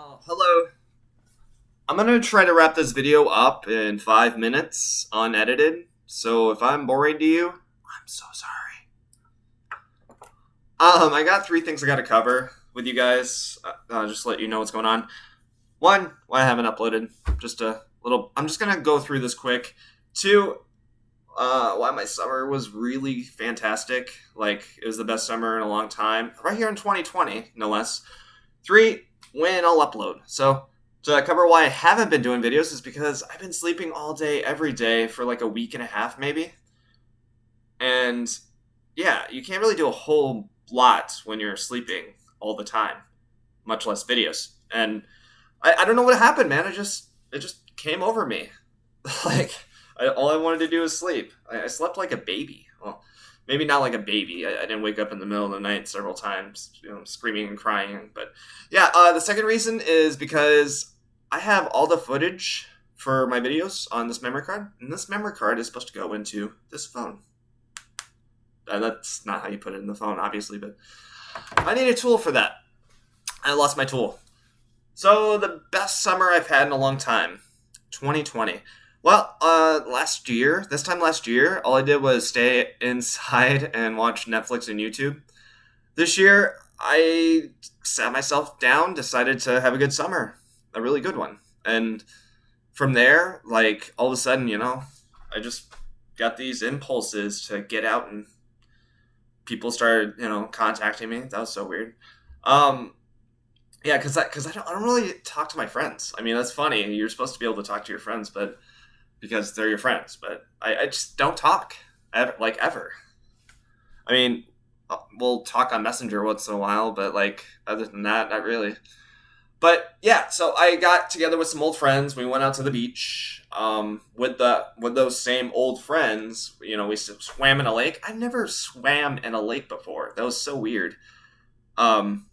Hello. I'm gonna try to wrap this video up in 5 minutes, unedited. So if I'm boring to you, I'm so sorry. I got three things I gotta cover with you guys. Just to let you know what's going on. One, why I haven't uploaded. Just a little. I'm just gonna go through this quick. Two, why my summer was really fantastic. Like it was the best summer in a long time. Right here in 2020, no less. Three, when I'll upload. So to cover why I haven't been doing videos is because I've been sleeping all day, every day for like a week and a half, maybe. And yeah, you can't really do a whole lot when you're sleeping all the time, much less videos. And I don't know what happened, man. It just came over me. like all I wanted to do was sleep. I slept like a baby. Well, maybe not like a baby. I didn't wake up in the middle of the night several times, screaming and crying. But yeah, the second reason is because I have all the footage for my videos on this memory card, and this memory card is supposed to go into this phone. That's not how you put it in the phone, obviously, but I need a tool for that. I lost my tool. So the best summer I've had in a long time, 2020. Well, this time last year, all I did was stay inside and watch Netflix and YouTube. This year, I sat myself down, decided to have a good summer, a really good one. And from there, like, all of a sudden, I just got these impulses to get out, and people started, contacting me. That was so weird. Um, yeah, because I don't really talk to my friends. I mean, that's funny. You're supposed to be able to talk to your friends, but because they're your friends. But I just don't talk ever. I mean, we'll talk on Messenger once in a while, but like other than that, not really. But yeah, so I got together with some old friends. We went out to the beach. With those same old friends, we swam in a lake. I've never swam in a lake before. That was so weird. Um,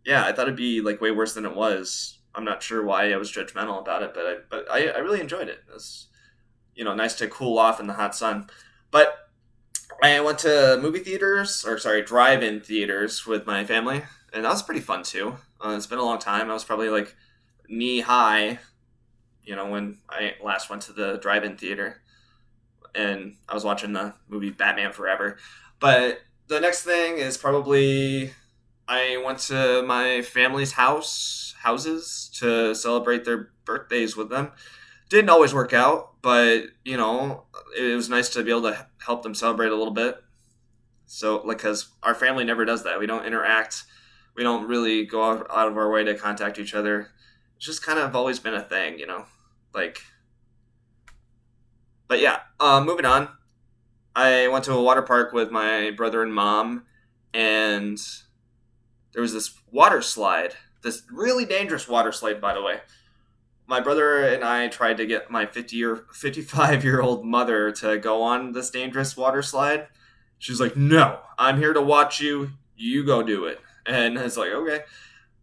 yeah, I thought it'd be like way worse than it was. I'm not sure why I was judgmental about it, but I really enjoyed it. It was nice to cool off in the hot sun. But I went to movie theaters, or sorry, drive-in theaters with my family, and that was pretty fun too. It's been a long time. I was probably like knee high, when I last went to the drive-in theater, and I was watching the movie Batman Forever. But the next thing is probably I went to my family's houses to celebrate their birthdays with them. Didn't always work out, but it was nice to be able to help them celebrate a little bit. So, like, because our family never does that. We don't interact. We don't really go out of our way to contact each other. It's just kind of always been a thing, like. But yeah, moving on. I went to a water park with my brother and mom, and there was this water slide. This really dangerous water slide, by the way. My brother and I tried to get my 55-year-old mother to go on this dangerous water slide. She was like, "No, I'm here to watch you. You go do it." And it's like, okay.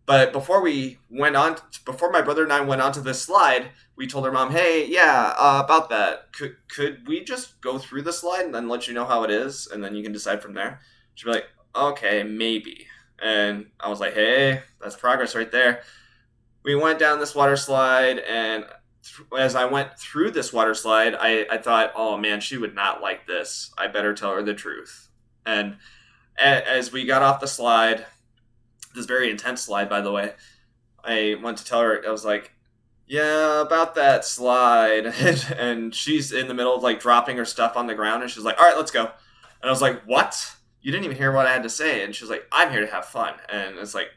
But before my brother and I went onto this slide, we told her mom, "Hey, yeah, about that. Could we just go through the slide and then let you know how it is, and then you can decide from there?" She'd be like, "Okay, maybe." And I was like, "Hey, that's progress right there." We went down this water slide, and as I went through this water slide, I thought, oh man, she would not like this. I better tell her the truth. And as we got off the slide, this very intense slide, by the way, I went to tell her, I was like, "Yeah, about that slide." And she's in the middle of like dropping her stuff on the ground, and she's like, "All right, let's go." And I was like, "What? You didn't even hear what I had to say." And she's like, "I'm here to have fun." And it's like,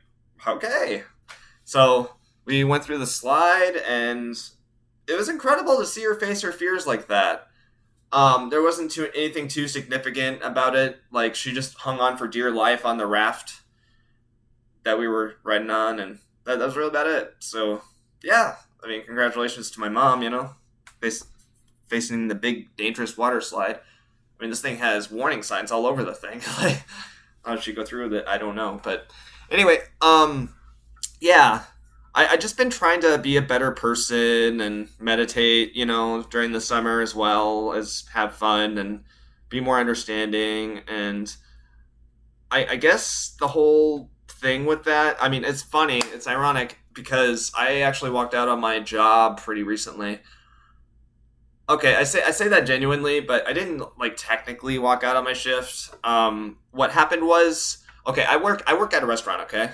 okay. So we went through the slide, and it was incredible to see her face her fears like that. There wasn't anything too significant about it. Like, she just hung on for dear life on the raft that we were riding on, and that was really about it. So, yeah, I mean, congratulations to my mom, face, facing the big, dangerous water slide. I mean, this thing has warning signs all over the thing. Like, how did she go through with it? I don't know. But anyway, yeah. I just been trying to be a better person and meditate, during the summer as well as have fun and be more understanding. And I guess the whole thing with that. I mean, it's funny, it's ironic because I actually walked out on my job pretty recently. Okay, I say that genuinely, but I didn't like technically walk out on my shift. What happened was, okay, I work at a restaurant, okay,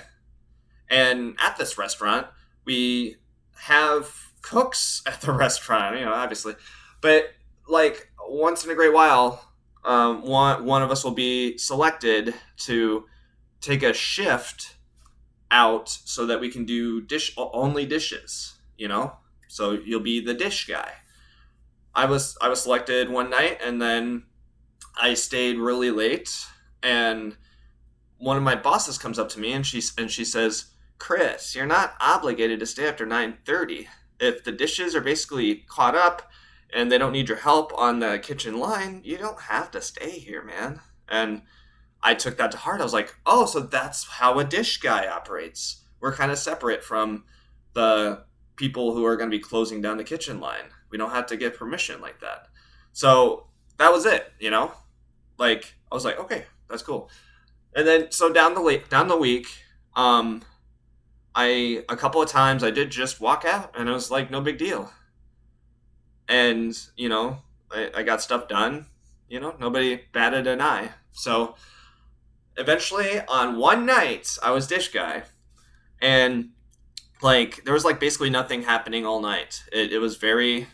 and at this restaurant we have cooks at the restaurant, obviously, but like once in a great while, one of us will be selected to take a shift out so that we can do dish only dishes, so you'll be the dish guy. I was selected one night, and then I stayed really late, and one of my bosses comes up to me, and she says, "Chris, you're not obligated to stay after 9:30. If the dishes are basically caught up and they don't need your help on the kitchen line, you don't have to stay here, man." And I took that to heart. I was like, "Oh, so that's how a dish guy operates. We're kind of separate from the people who are going to be closing down the kitchen line. We don't have to get permission like that." So that was it, Like I was like, "Okay, that's cool." And then so down the week, um, I a couple of times I did just walk out, and it was like no big deal. And I got stuff done. Nobody batted an eye. So eventually, on one night, I was dish guy, and like there was like basically nothing happening all night. It was very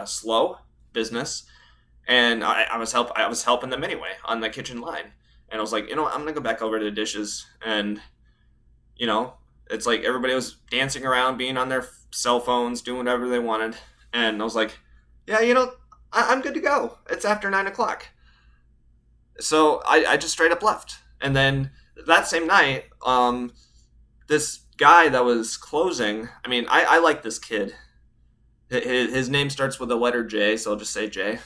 slow business, and I was helping them anyway on the kitchen line, and I was like, I'm gonna go back over to the dishes, and you know it's like everybody was dancing around, being on their cell phones, doing whatever they wanted, and I was like, yeah, I'm good to go. It's after 9 o'clock. So I just straight up left. And then that same night, this guy that was closing, I mean, I like this kid. His name starts with the letter J, so I'll just say J.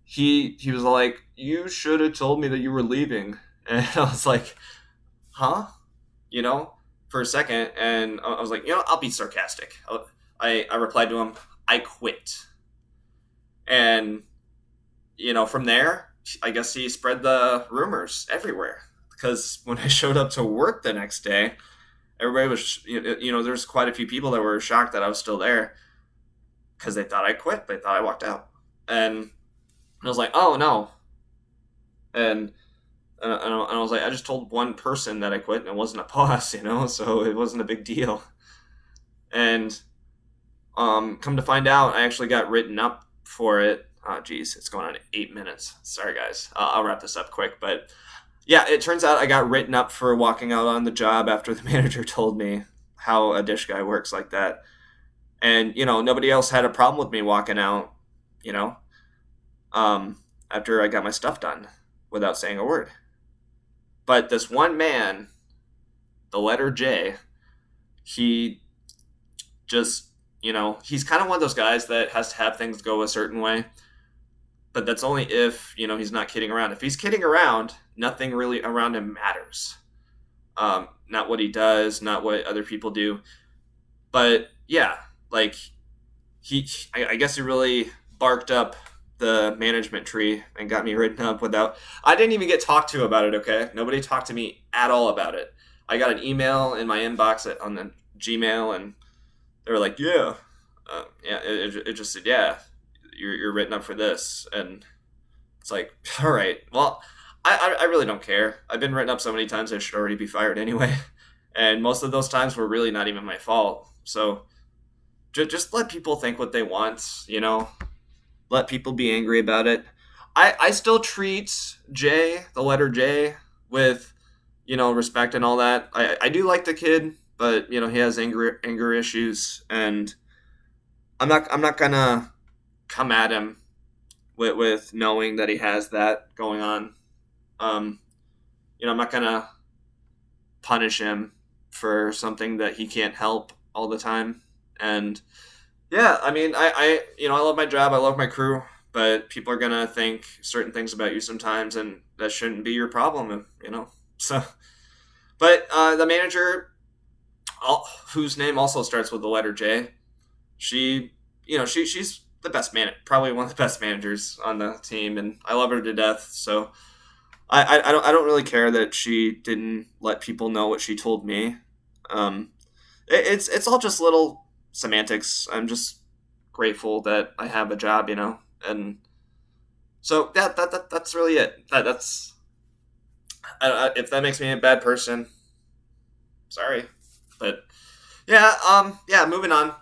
He was like, "You should have told me that you were leaving." And I was like, huh? For a second. And I was like, I'll be sarcastic. I replied to him, "I quit." And, from there, I guess he spread the rumors everywhere. Because when I showed up to work the next day, everybody was, there's quite a few people that were shocked that I was still there because they thought I quit. They thought I walked out. And I was like, "Oh, no." And I was like, I just told one person that I quit, and it wasn't a boss, so it wasn't a big deal. And come to find out, I actually got written up for it. Oh, geez, it's going on 8 minutes. Sorry, guys. I'll wrap this up quick. But yeah, it turns out I got written up for walking out on the job after the manager told me how a dish guy works like that. And, nobody else had a problem with me walking out, you know, after I got my stuff done without saying a word. But this one man, the letter J, he just, he's kind of one of those guys that has to have things go a certain way. But that's only if, he's not kidding around. If he's kidding around, nothing really around him matters. Not what he does, not what other people do. But yeah, like I guess he really barked up the management tree and got me written up without. I didn't even get talked to about it. Okay, nobody talked to me at all about it. I got an email in my inbox on the Gmail, and they were like, "Yeah, yeah." It just said, "Yeah, you're written up for this," and it's like, all right, well, I really don't care. I've been written up so many times I should already be fired anyway, and most of those times were really not even my fault. So just let people think what they want, let people be angry about it. I still treat J, the letter J, with, respect and all that. I do like the kid, but, he has anger issues, and I'm not gonna come at him with knowing that he has that going on. I'm not gonna punish him for something that he can't help all the time. And yeah, I mean, I love my job, I love my crew, but people are gonna think certain things about you sometimes, and that shouldn't be your problem, So, but the manager, whose name also starts with the letter J, she's the best man, probably one of the best managers on the team, and I love her to death. So I don't really care that she didn't let people know what she told me. It's all just little semantics. I'm just grateful that I have a job, and so that's really it. That's if that makes me a bad person, sorry, but yeah. Moving on.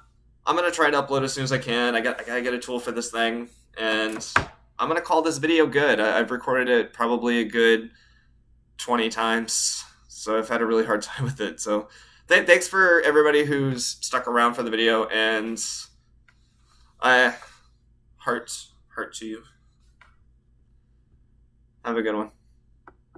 I'm gonna try to upload as soon as I can. I gotta get a tool for this thing, and I'm gonna call this video good. I've recorded it probably a good 20 times, so I've had a really hard time with it. So thanks for everybody who's stuck around for the video, and I heart to you. Have a good one.